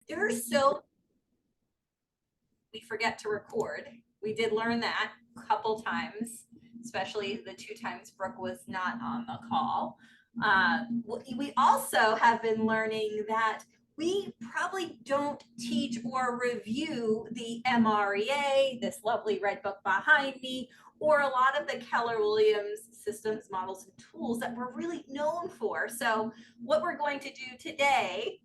They're so, we forget to record. We did learn that a couple times, especially the 2 times Brooke was not on the call. We also have been learning that we probably don't teach or review the MREA, this lovely red book behind me, or a lot of the Keller Williams systems, models, and tools that we're really known for. So what we're going to do today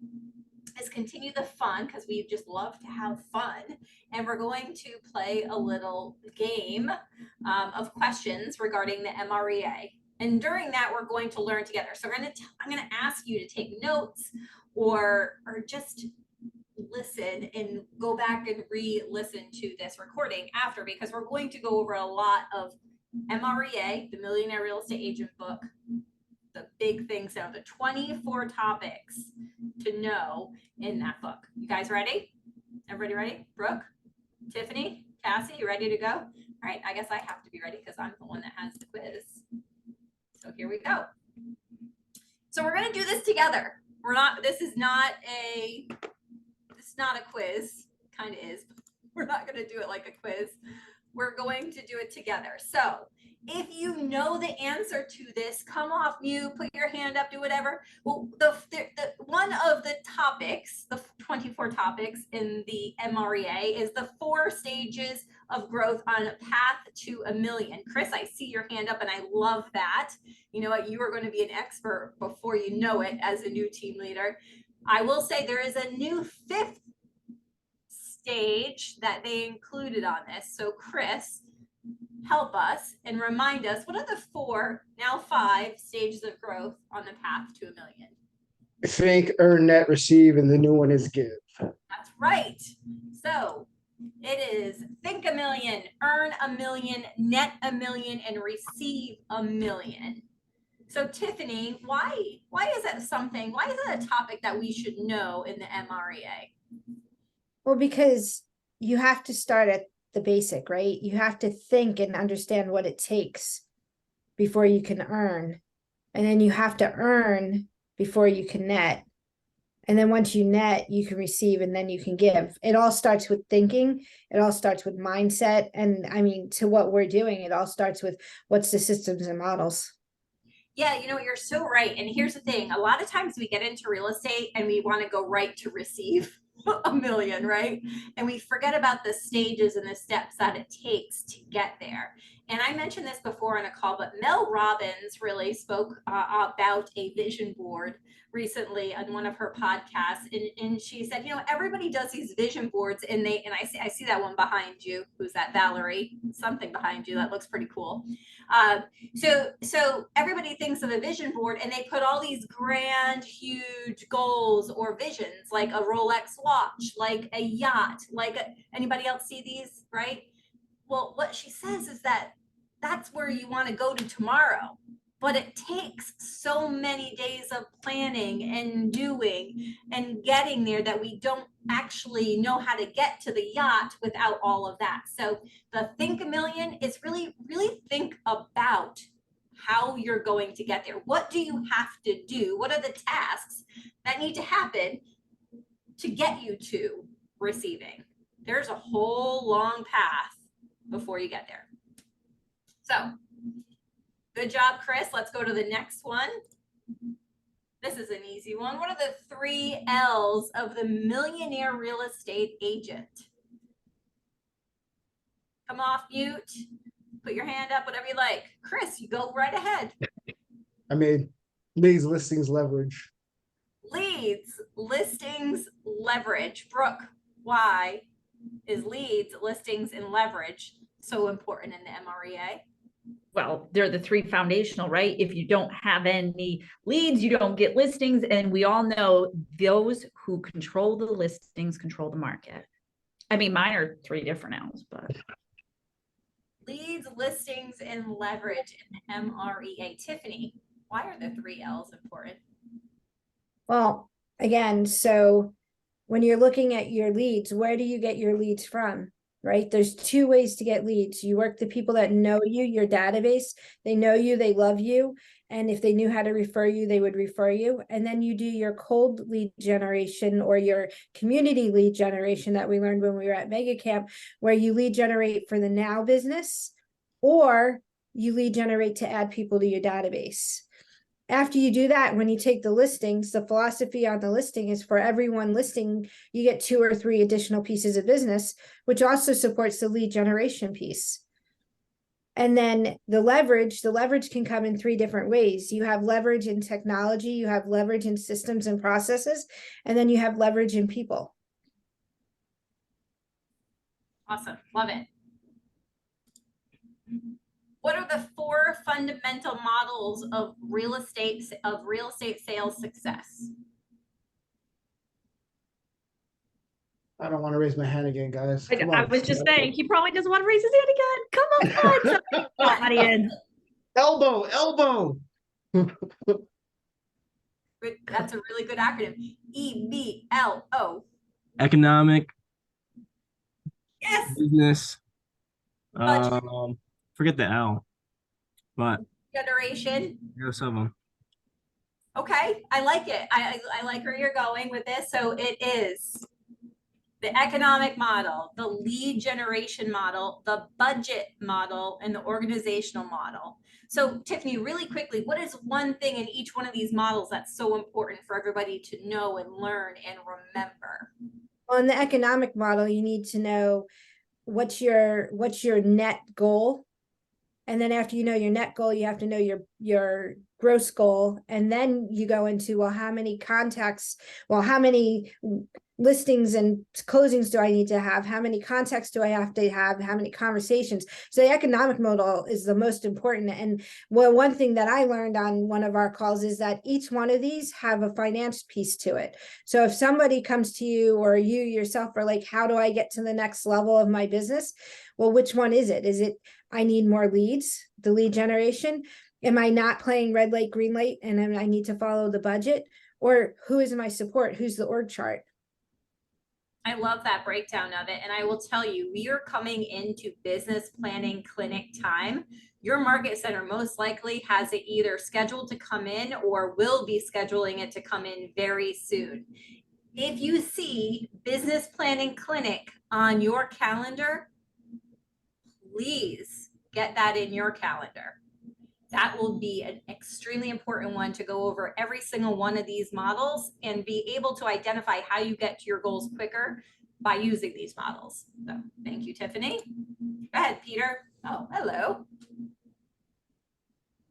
is continue the fun, because we just love to have fun, and we're going to play a little game of questions regarding the MREA. And during that, we're going to learn together. So I'm going to ask you to take notes or just listen and go back and re-listen to this recording after, because we're going to go over a lot of MREA, the Millionaire Real Estate Agent book, the big things now, the 24 topics to know in that book. You guys ready? Everybody ready? Brooke, Tiffany, Cassie, you ready to go? All right, I guess I have to be ready because I'm the one that has the quiz. So here we go. So we're going to do this together. This is not a quiz, kind of is, but we're not going to do it like a quiz. We're going to do it together. So if you know the answer to this, come off mute, put your hand up, do whatever. Well, the one of the topics, the 24 topics in the MREA, is the 4 stages of growth on a path to $1 million. Chris, I see your hand up and I love that. You know what? You are going to be an expert before you know it as a new team leader. I will say there is a new 5th stage that they included on this. So Chris, help us and remind us, what are the 4, now 5 stages of growth on the path to $1 million? Think, earn, net, receive, and the new one is give. That's right. So it is think $1 million, earn $1 million, net $1 million, and receive $1 million. So Tiffany, why is that something? Why is that a topic that we should know in the MREA? Well, because you have to start at the basic, right? You have to think and understand what it takes before you can earn. And then you have to earn before you can net. And then once you net, you can receive, and then you can give. It all starts with thinking. It all starts with mindset. And I mean, to what we're doing, it all starts with what's the systems and models. Yeah, you know, you're so right. And here's the thing. A lot of times we get into real estate and we want to go right to receive $1 million, right? And we forget about the stages and the steps that it takes to get there. And I mentioned this before on a call, but Mel Robbins really spoke about a vision board recently on one of her podcasts. And she said, you know, everybody does these vision boards, and I see that one behind you. Who's that? Valerie, something behind you. That looks pretty cool. So everybody thinks of a vision board, and they put all these grand, huge goals or visions, like a Rolex watch, like a yacht, anybody else see these, right? Well, what she says is that that's where you want to go to tomorrow, but it takes so many days of planning and doing and getting there that we don't actually know how to get to the yacht without all of that. So the think $1 million is really, really think about how you're going to get there. What do you have to do? What are the tasks that need to happen to get you to receiving? There's a whole long path before you get there. So good job, Chris. Let's go to the next one. This is an easy one. What are the 3 L's of the Millionaire Real Estate Agent? Come off mute, put your hand up, whatever you like. Chris, you go right ahead. I mean, leads, listings, leverage. Leads, listings, leverage. Brooke, why is leads, listings, and leverage so important in the MREA? Well, they're the 3 foundational, right? If you don't have any leads, you don't get listings. And we all know those who control the listings control the market. I mean, mine are 3 different L's, but. Leads, listings, and leverage in the MREA. Tiffany, why are the 3 L's important? Well, again, so when you're looking at your leads, where do you get your leads from? Right? There's 2 ways to get leads. You work the people that know you, your database, they know you, they love you, And if they knew how to refer you, they would refer you. And then you do your cold lead generation or your community lead generation that we learned when we were at Mega Camp, where you lead generate for the now business, or you lead generate to add people to your database. After you do that, when you take the listings, the philosophy on the listing is for every one listing, you get 2 or 3 additional pieces of business, which also supports the lead generation piece. And then the leverage can come in 3 different ways. You have leverage in technology, you have leverage in systems and processes, and then you have leverage in people. Awesome, love it. What are the 4 fundamental models of real estate sales success? I don't want to raise my hand again, guys. Come I on. was just saying, he probably doesn't want to raise his hand again. Come on, audience. Elbow. That's a really good acronym. EBLO. Economic, Yes, business. Budget. Forget the L, but generation. there's some of them. Okay, I like it. I like where you're going with this. So it is the economic model, the lead generation model, the budget model, and the organizational model. So Tiffany, really quickly, what is one thing in each one of these models that's so important for everybody to know and learn and remember? On the economic model, you need to know what's your net goal. And then after you know your net goal, you have to know your gross goal. And then you go into, well, how many contacts, well, how many listings and closings do I need to have? How many contacts do I have to have? How many conversations? So the economic model is the most important. And one thing that I learned on one of our calls is that each one of these have a finance piece to it. So if somebody comes to you or you yourself are like, how do I get to the next level of my business? Well, which one is it? Is it, I need more leads, the lead generation? Am I not playing red light, green light, and then I need to follow the budget? Or who is my support? Who's the org chart? I love that breakdown of it. And I will tell you, we are coming into business planning clinic time. Your market center most likely has it either scheduled to come in or will be scheduling it to come in very soon. If you see business planning clinic on your calendar, please get that in your calendar. That will be an extremely important one to go over every single one of these models and be able to identify how you get to your goals quicker by using these models. So thank you, Tiffany. Go ahead, Peter. Oh, hello.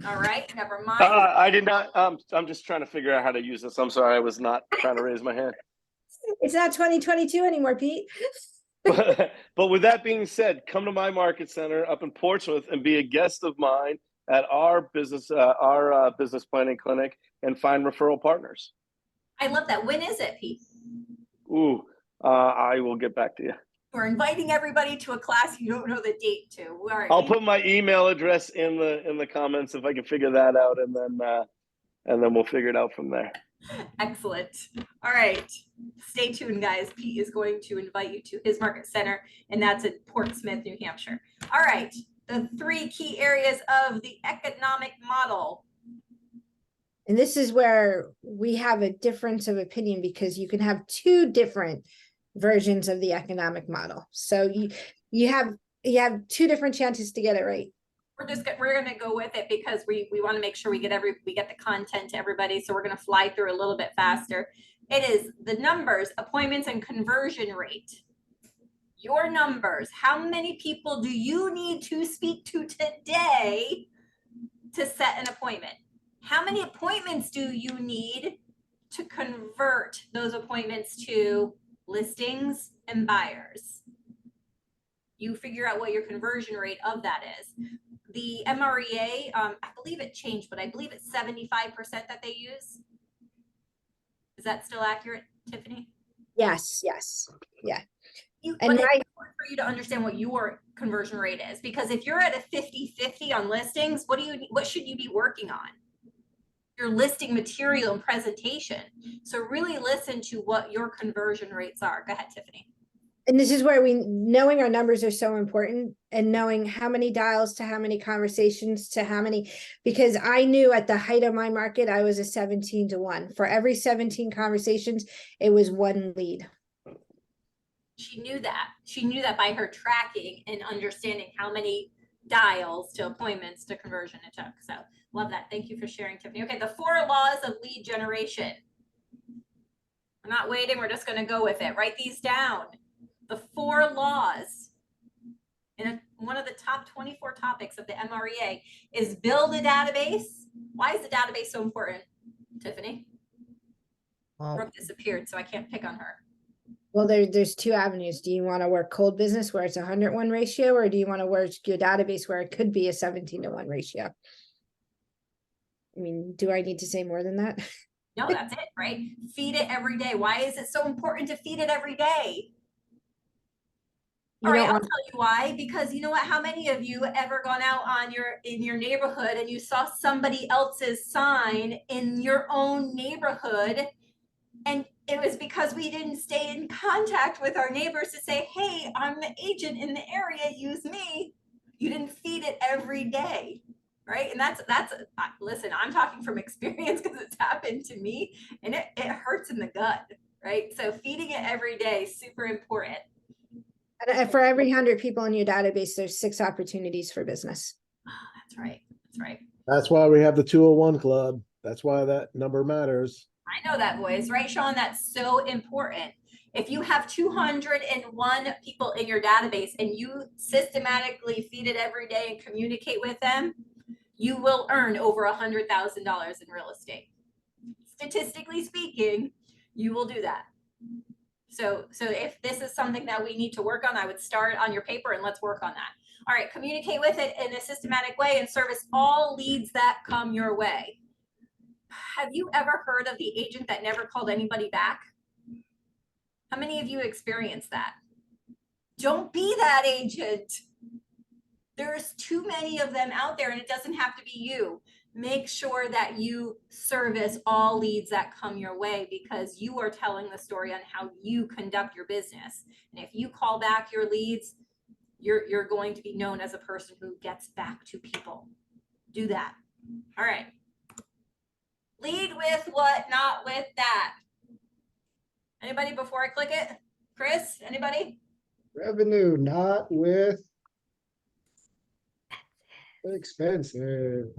All right, never mind. I did not. I'm just trying to figure out how to use this. I'm sorry, I was not trying to raise my hand. It's not 2022 anymore, Pete. But with that being said, come to my market center up in Portsmouth and be a guest of mine at our business planning clinic and find referral partners. I love that. When is it, Pete? Ooh, I will get back to you. We're inviting everybody to a class you don't know the date to. All right. I'll put my email address in the comments if I can figure that out, and then we'll figure it out from there. Excellent. All right. Stay tuned, guys. Pete is going to invite you to his market center, and that's in Portsmouth, New Hampshire. All right. The 3 key areas of the economic model. And this is where we have a difference of opinion because you can have 2 different versions of the economic model. So you have 2 different chances to get it right. We're gonna go with it because we want to make sure we get the content to everybody. So we're gonna fly through a little bit faster. It is the numbers, appointments, and conversion rate. Your numbers. How many people do you need to speak to today to set an appointment? How many appointments do you need to convert those appointments to listings and buyers? You figure out what your conversion rate of that is. The MREA, I believe it changed, but I believe it's 75% that they use. Is that still accurate, Tiffany? Yes. Yeah. But And it's important for you to understand what your conversion rate is, because if you're at a 50-50 on listings, what should you be working on? Your listing material and presentation. So really listen to what your conversion rates are. Go ahead, Tiffany. And this is where knowing our numbers are so important, and knowing how many dials to how many conversations to how many, because I knew at the height of my market, I was a 17-1. For every 17 conversations, it was one lead. She knew that. She knew that by her tracking and understanding how many dials to appointments to conversion it took. So love that. Thank you for sharing, Tiffany. Okay, the 4 laws of lead generation. We're not waiting. We're just going to go with it. Write these down. The 4 laws. And one of the top 24 topics of the MREA is build a database. Why is the database so important, Tiffany? Brooke disappeared, so I can't pick on her. Well, there's 2 avenues. Do you want to work cold business where it's a 100-1 ratio, or do you want to work your database where it could be a 17-1 ratio? I mean, do I need to say more than that? No, that's it, right? Feed it every day. Why is it so important to feed it every day? All right, I'll tell you why. Because you know what? How many of you ever gone out in your neighborhood and you saw somebody else's sign in your own neighborhood, and it was because we didn't stay in contact with our neighbors to say, hey, I'm the agent in the area, use me. You didn't feed it every day, right? And that's listen, I'm talking from experience because it's happened to me, and it hurts in the gut, right? So feeding it every day is super important. And for every 100 people in your database, there's 6 opportunities for business. Oh, that's right. That's right. That's why we have the 201 club. That's why that number matters. I know that, boys, right, Sean? That's so important. If you have 201 people in your database and you systematically feed it every day and communicate with them, you will earn over $100,000 in real estate. Statistically speaking, you will do that. So if this is something that we need to work on, I would start on your paper and let's work on that. All right, communicate with it in a systematic way and service all leads that come your way. Have you ever heard of the agent that never called anybody back? How many of you experienced that? Don't be that agent. There's too many of them out there, and it doesn't have to be you. Make sure that you service all leads that come your way, because you are telling the story on how you conduct your business. And if you call back your leads, you're going to be known as a person who gets back to people. Do that. All right. Lead with what, not with that. Anybody before I click it? Chris, anybody? Revenue, not with expenses.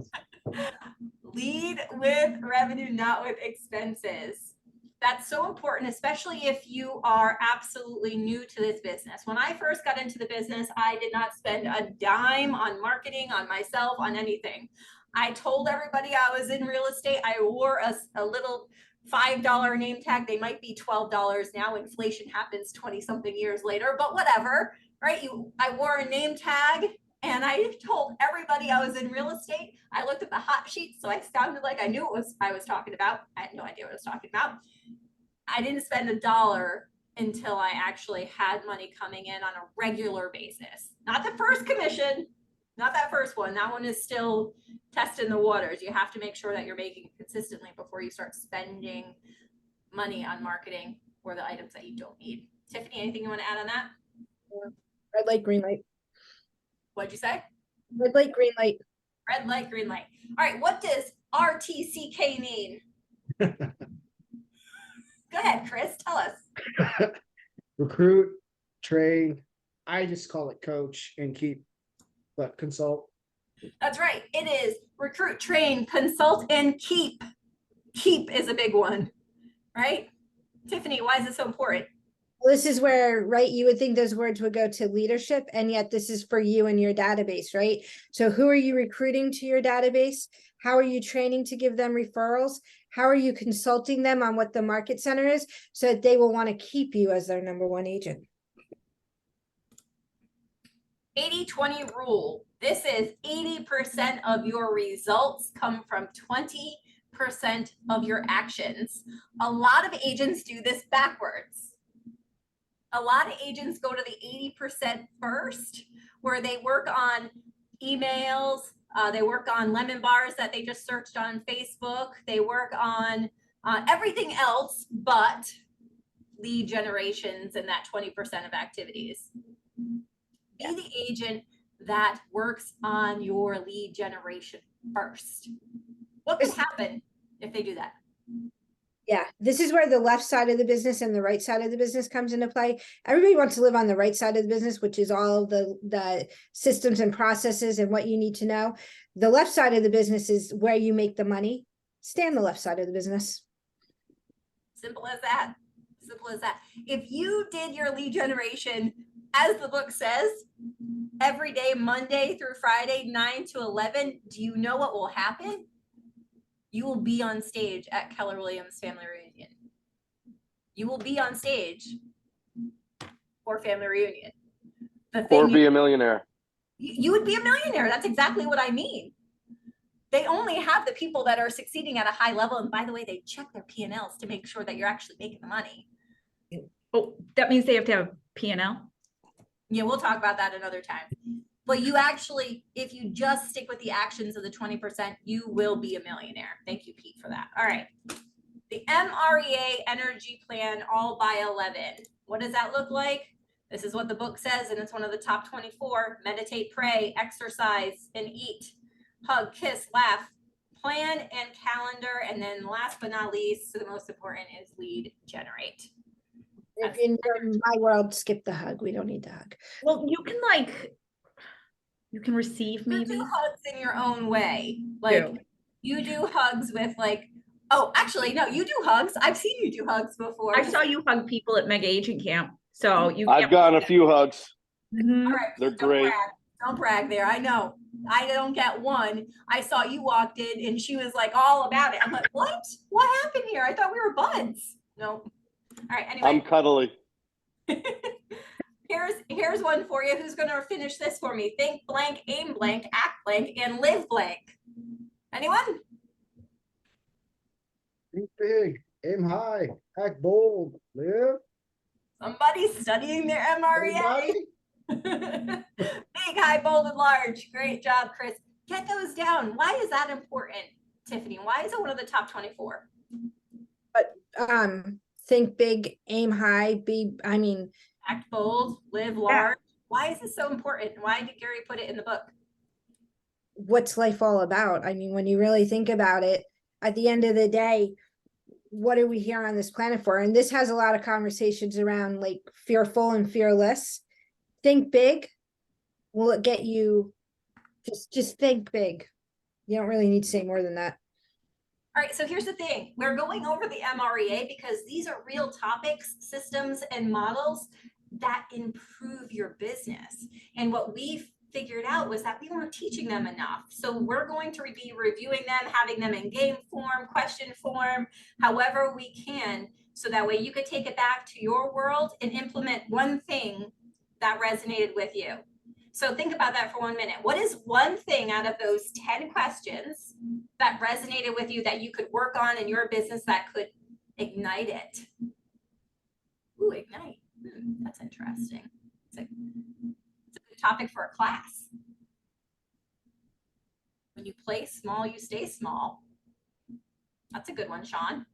Lead with revenue, not with expenses. That's so important, especially if you are absolutely new to this business. When I first got into the business, I did not spend a dime on marketing, on myself, on anything. I told everybody I was in real estate. I wore a little $5 name tag. They might be $12 now. Inflation happens 20-something years later, but whatever, right? I wore a name tag and I told everybody I was in real estate. I looked at the hot sheet, so I sounded like I knew what I was talking about. I had no idea what I was talking about. I didn't spend $1 until I actually had money coming in on a regular basis. Not the first commission, not that first one. That one is still testing the waters. You have to make sure that you're making it consistently before you start spending money on marketing or the items that you don't need. Tiffany, anything you want to add on that? Red light, green light. What'd you say? Red light, green light. Red light, green light. All right, what does RTCK mean? Go ahead, Chris, tell us. Recruit, train, I just call it coach and keep, but consult. That's right. It is recruit, train, consult, and keep. Keep is a big one, right? Tiffany, why is it so important? This is where, right, you would think those words would go to leadership, and yet this is for you and your database, right? So who are you recruiting to your database? How are you training to give them referrals? How are you consulting them on what the market center is so that they will want to keep you as their #1 agent? 80-20 rule. This is 80% of your results come from 20% of your actions. A lot of agents do this backwards. A lot of agents go to the 80% first, where they work on emails, they work on lemon bars that they just searched on Facebook, they work on everything else but lead generations and that 20% of activities. Be the agent that works on your lead generation first. What could happen if they do that? Yeah, this is where the left side of the business and the right side of the business comes into play. Everybody wants to live on the right side of the business, which is all of the systems and processes and what you need to know. The left side of the business is where you make the money. Stay on the left side of the business. Simple as that. Simple as that. If you did your lead generation, as the book says, every day, Monday through Friday, 9 to 11, do you know what will happen? You will be on stage at Keller Williams Family Reunion. You will be on stage for Family Reunion. Or be a millionaire. You would be a millionaire. That's exactly what I mean. They only have the people that are succeeding at a high level. And by the way, they check their P&Ls to make sure that you're actually making the money. Oh, that means they have to have P&L? Yeah, we'll talk about that another time. But you actually, if you just stick with the actions of the 20%, you will be a millionaire. Thank you, Pete, for that. All right. The MREA Energy Plan All by 11. What does that look like? This is what the book says, and it's one of the top 24. Meditate, pray, exercise, and eat. Hug, kiss, laugh, plan and calendar. And then last but not least, so the most important is lead generate. In my world, skip the hug. We don't need to hug. Well, you can receive You maybe. do hugs in your own way. Like you do hugs with like, oh, actually, no, you do hugs. I've seen you do hugs before. I saw you hug people at Mega Agent Camp. So you I've gotten a few hugs. Mhm. All right, They're don't great. brag. Don't brag there. I know. I don't get one. I saw you walked in and she was like all about it. I'm like, what? What happened here? I thought we were buds. No. All right. I'm Anyway, cuddly. here's one for you. Who's gonna finish this for me? Think blank, aim blank, act blank, and live blank. Anyone? Think big, aim high, act bold, live. Somebody's studying their MREA. Everybody? Big, high, bold, and large. Great job, Chris. Get those down. Why is that important, Tiffany? Why is it one of the top 24? Think big, aim high, Act bold, live large. Why is this so important? Why did Gary put it in the book? what's life all about? I mean, when you really think about it, at the end of the day, what are we here on this planet for? And this has a lot of conversations around like fearful and fearless. Think big. Will it get you? Just think big. You don't really need to say more than that. All right, so here's the thing. We're going over the MREA because these are real topics, systems, and models that improve your business. And what we figured out was that we weren't teaching them enough. So we're going to be reviewing them, having them in game form, question form, however we can, so that way you could take it back to your world and implement one thing that resonated with you. So think about that for 1 minute. What is one thing out of those 10 questions that resonated with you that you could work on in your business that could ignite it? Ooh, ignite. That's interesting. It's a good topic for a class. When you play small, you stay small. That's a good one, Sean.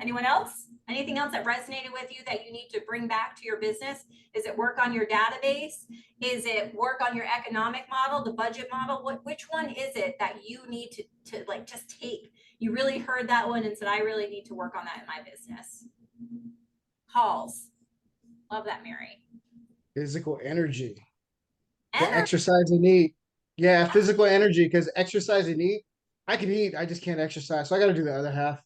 Anyone else? Anything else that resonated with you that you need to bring back to your business? Is it work on your database? Is it work on your economic model, the budget model? Which one is it that you need to like just take? You really heard that one and said, I really need to work on that in my business. Calls. Love that, Mary. Physical energy. The Energy. exercise and eat. Yeah, physical energy, because exercise and eat. I can eat, I just can't exercise. So I got to do the other half.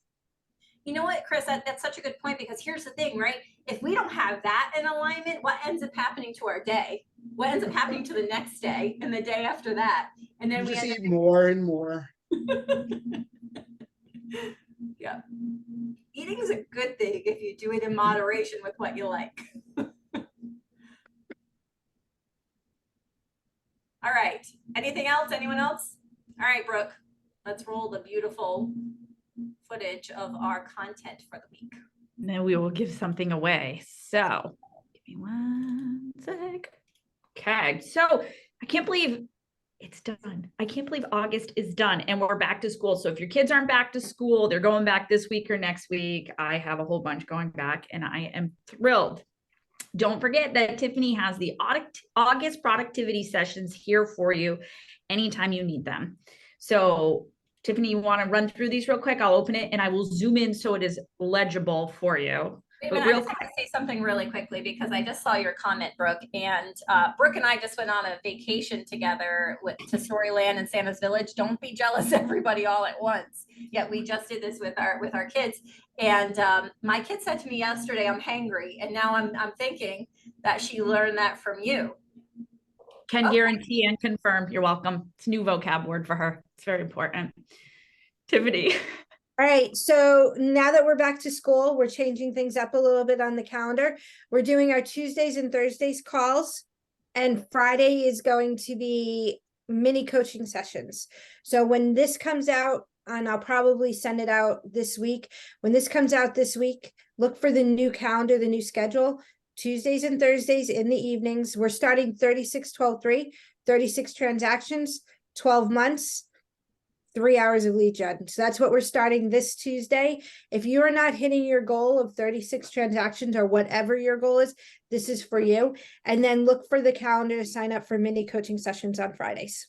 You know what, Chris, that's such a good point, because here's the thing, right? If we don't have that in alignment, what ends up happening to our day? What ends up happening to the next day and the day after that? And then You we just end eat more and more. Yeah. Eating is a good thing if you do it in moderation with what you like. All right. Anything else? Anyone else? All right, Brooke, let's roll the beautiful footage of our content for the week. And then we will give something away. So give me 1 sec. Okay. So I can't believe It's done. I can't believe August is done and we're back to school. So if your kids aren't back to school, they're going back this week or next week. I have a whole bunch going back and I am thrilled. Don't forget that Tiffany has the August productivity sessions here for you anytime you need them. So Tiffany, you want to run through these real quick? I'll open it and I will zoom in so it is legible for you. Wait a But minute, I real just want to say something really quickly because I just saw your comment, Brooke, and Brooke and I just went on a vacation together to Storyland and Santa's Village. Don't be jealous, everybody, all at once. Yet we just did this with our kids, and my kid said to me yesterday, "I'm hangry," and now I'm thinking that she learned that from you. Can guarantee and confirm. You're welcome. It's a new vocab word for her. It's very important. Tiffany. All right, so now that we're back to school, we're changing things up a little bit on the calendar. We're doing our Tuesdays and Thursdays calls, and Friday is going to be mini coaching sessions. So when this comes out, and I'll probably send it out this week, when this comes out this week, look for the new calendar, the new schedule. Tuesdays and Thursdays in the evenings, we're starting 36-12-3, 36 transactions, 12 months. 3 hours of lead gen. So that's what we're starting this Tuesday. If you are not hitting your goal of 36 transactions or whatever your goal is, this is for you. And then look for the calendar to sign up for mini coaching sessions on Fridays.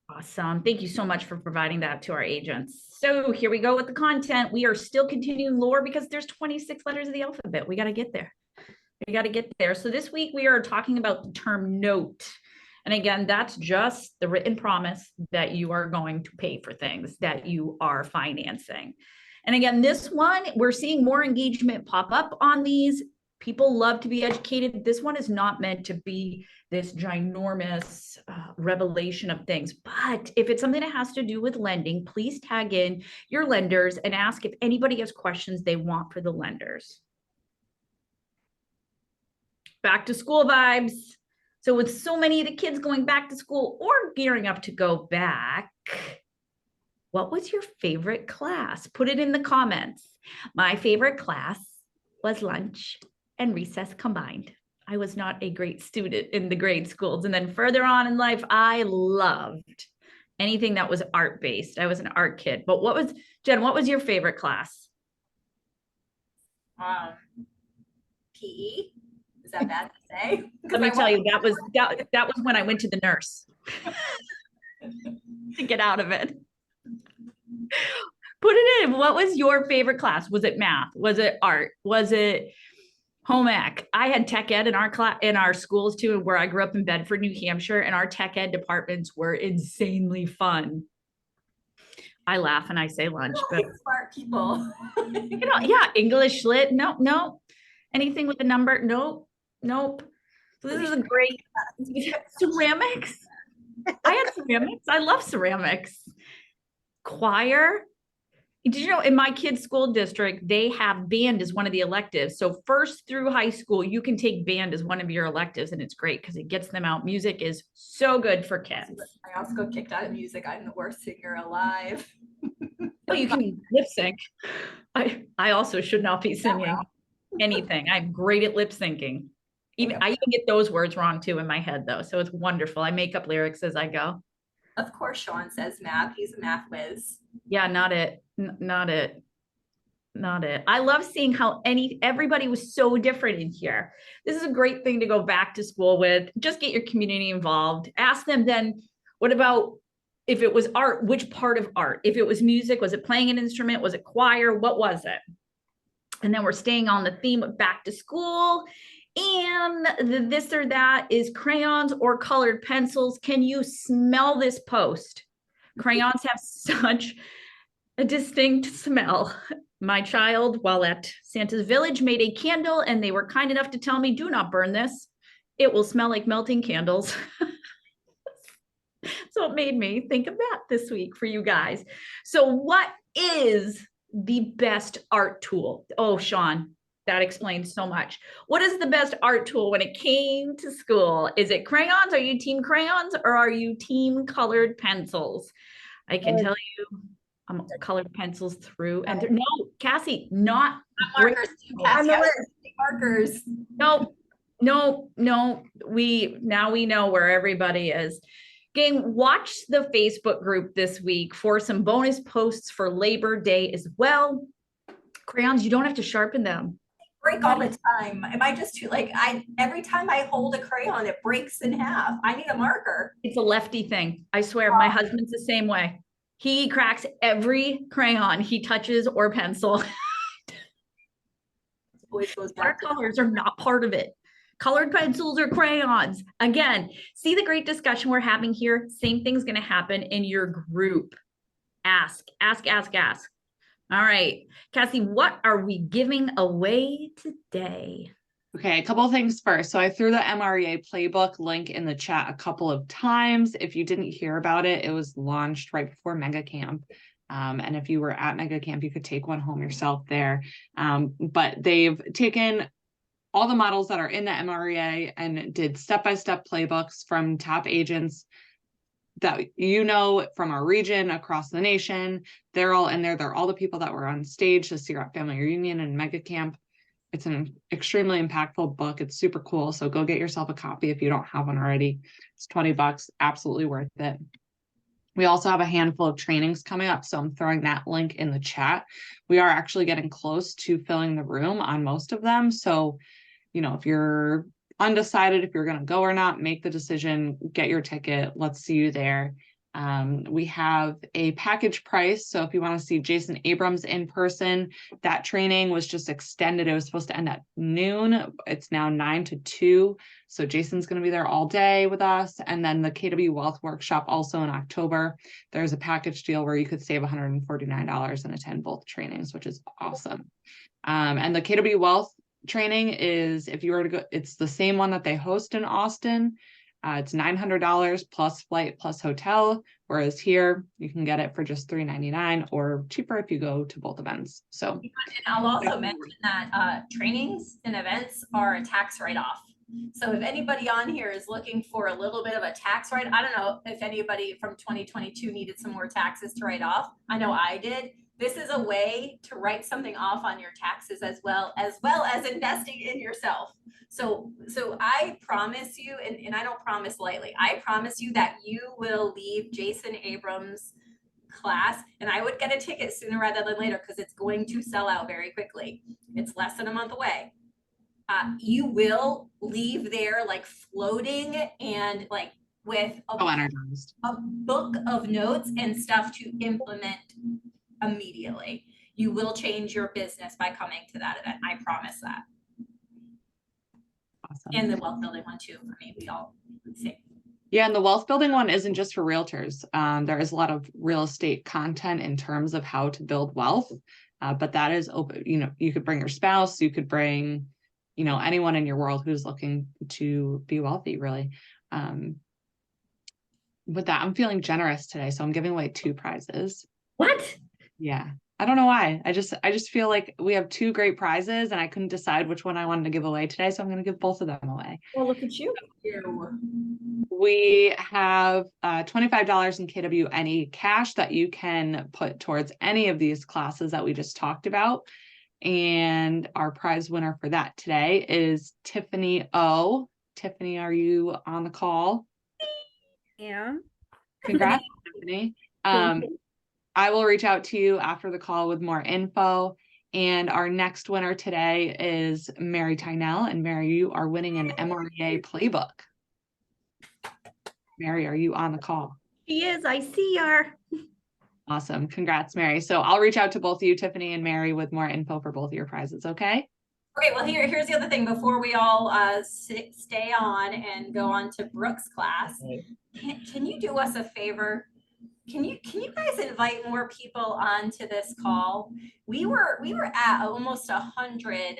Awesome. Thank you so much for providing that to our agents. So here we go with the content. We are still continuing lore because there's 26 letters of the alphabet. We got to get there. We got to get there. So this week we are talking about the term note. And again, that's just the written promise that you are going to pay for things that you are financing. And again, this one, we're seeing more engagement pop up on these. People love to be educated. This one is not meant to be this ginormous revelation of things. But if it's something that has to do with lending, please tag in your lenders and ask if anybody has questions they want for the lenders. Back to school vibes. So with so many of the kids going back to school or gearing up to go back, what was your favorite class? Put it in the comments. My favorite class was lunch and recess combined. I was not a great student in the grade schools. And then further on in life, I loved anything that was art-based. I was an art kid. But Jen, what was your favorite class? PE. Is that bad to say? Let me tell you, that was when I went to the nurse to get out of it. Put it in. What was your favorite class? Was it math? Was it art? Was it home ec? I had tech ed in our schools too, where I grew up in Bedford, New Hampshire, and our tech ed departments were insanely fun. I laugh and I say lunch, but smart people. Yeah, English lit. No. Anything with a number? Nope. So this is a great ceramics. I had ceramics. I love ceramics. Choir. Did you know in my kids' school district, they have band as one of the electives. So first through high school, you can take band as one of your electives, and it's great because it gets them out. Music is so good for kids. I also got kicked out of music. I'm the worst singer alive. Oh, you can lip sync. I also should not be singing anything. I'm great at lip syncing. I even get those words wrong too in my head though. So it's wonderful. I make up lyrics as I go. Of course, Sean says math. He's a math whiz. Yeah, not it. I love seeing how everybody was so different in here. This is a great thing to go back to school with. Just get your community involved. Ask them then, what about if it was art, which part of art? If it was music, was it playing an instrument? Was it choir? What was it? And then we're staying on the theme of back to school. And this or that is crayons or colored pencils. Can you smell this post? Crayons have such a distinct smell. My child, while at Santa's Village, made a candle and they were kind enough to tell me, do not burn this. It will smell like melting candles. So it made me think of that this week for you guys. So what is the best art tool? Oh, Sean, that explains so much. What is the best art tool when it came to school? Is it crayons? Are you team crayons or are you team colored pencils? I can tell you I'm colored pencils through and through. No, Cassie, not markers too, Cassie. Markers. No. We know where everybody is. Gang, watch the Facebook group this week for some bonus posts for Labor Day as well. Crayons, you don't have to sharpen them. Break all the time. Am I just too like every time I hold a crayon, it breaks in half. I need a marker. It's a lefty thing. I swear, my husband's the same way. He cracks every crayon he touches or pencil. Always goes Our back to colors are not part of it. Colored pencils or crayons. Again, see the great discussion we're having here? Same thing's going to happen in your group. Ask, ask, ask, ask. All right, Cassie, what are we giving away today? Okay, a couple of things first. So I threw the MREA playbook link in the chat a couple of times. If you didn't hear about it, it was launched right before Mega Camp. And if you were at Mega Camp, you could take one home yourself there. But they've taken all the models that are in the MREA and did step-by-step playbooks from top agents that you know from our region across the nation. They're all in there. They're all the people that were on stage this year at Family Reunion and Mega Camp. It's an extremely impactful book. It's super cool. So go get yourself a copy if you don't have one already. It's $20, absolutely worth it. We also have a handful of trainings coming up, so I'm throwing that link in the chat. We are actually getting close to filling the room on most of them. So, you know, if you're undecided if you're going to go or not, make the decision, get your ticket. Let's see you there. We have a package price. So if you want to see Jason Abrams in person, that training was just extended. It was supposed to end at noon. It's now 9 to 2. So Jason's going to be there all day with us. And then the KW Wealth Workshop also in October. There's a package deal where you could save $149 and attend both trainings, which is awesome. And the KW Wealth training is, if you were to go, it's the same one that they host in Austin. It's $900 plus flight plus hotel, whereas here you can get it for just $399 or cheaper if you go to both events. So, and I'll also mention that trainings and events are a tax write-off. So if anybody on here is looking for a little bit of a tax write, I don't know if anybody from 2022 needed some more taxes to write off. I know I did. This is a way to write something off on your taxes as well as investing in yourself. So I promise you, and I don't promise lightly, I promise you that you will leave Jason Abrams' class, and I would get a ticket sooner rather than later because it's going to sell out very quickly. It's less than a month away. You will leave there like floating and like with energized. a book of notes and stuff to implement immediately. You will change your business by coming to that event. I promise that. Awesome. And the wealth building one too. I mean, we all see. Yeah, and the wealth building one isn't just for realtors. There is a lot of real estate content in terms of how to build wealth, but that is open. You know, you could bring your spouse, you could bring, you know, anyone in your world who's looking to be wealthy, really. With that, I'm feeling generous today, so I'm giving away 2 prizes. What? Yeah. I don't know why. I just feel like we have 2 great prizes and I couldn't decide which one I wanted to give away today. So I'm going to give both of them away. Well, look at you. We have $25 in KWNE cash that you can put towards any of these classes that we just talked about. And our prize winner for that today is Tiffany O. Tiffany, are you on the call? Yeah. Congrats, Tiffany. I will reach out to you after the call with more info. And our next winner today is Mary Tynell. And Mary, you are winning an MREA playbook. Mary, are you on the call? She is. I see her. Awesome. Congrats, Mary. So I'll reach out to both of you, Tiffany and Mary, with more info for both of your prizes, okay? Okay, well, here's the other thing before we all stay on and go on to Brooke's class. Can you do us a favor? Can you guys invite more people onto this call? We were at almost 100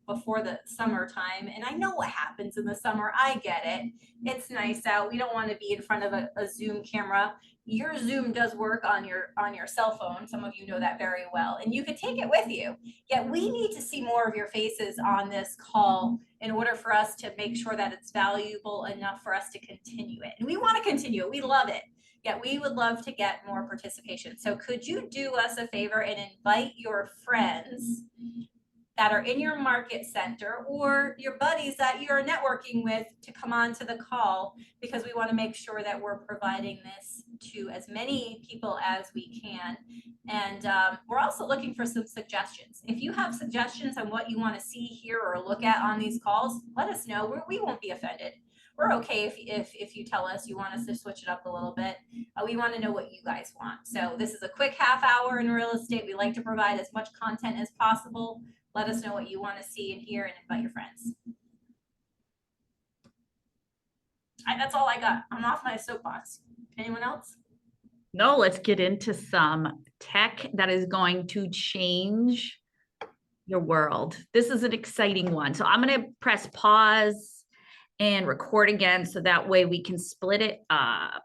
before the summertime, and I know what happens in the summer. I get it. It's nice out. We don't want to be in front of a Zoom camera. Your Zoom does work on your cell phone. Some of you know that very well, and you could take it with you. Yet we need to see more of your faces on this call in order for us to make sure that it's valuable enough for us to continue it. And we want to continue it. We love it. Yet we would love to get more participation. So could you do us a favor and invite your friends that are in your market center or your buddies that you're networking with to come on to the call, because we want to make sure that we're providing this to as many people as we can. And we're also looking for some suggestions. If you have suggestions on what you want to see, hear, or look at on these calls, let us know. We won't be offended. We're okay if you tell us you want us to switch it up a little bit. We want to know what you guys want. So this is a quick half hour in real estate. We like to provide as much content as possible. Let us know what you want to see and hear, and invite your friends. That's all I got. I'm off my soapbox. Anyone else? No, let's get into some tech that is going to change your world. This is an exciting one. So I'm going to press pause and record again so that way we can split it up.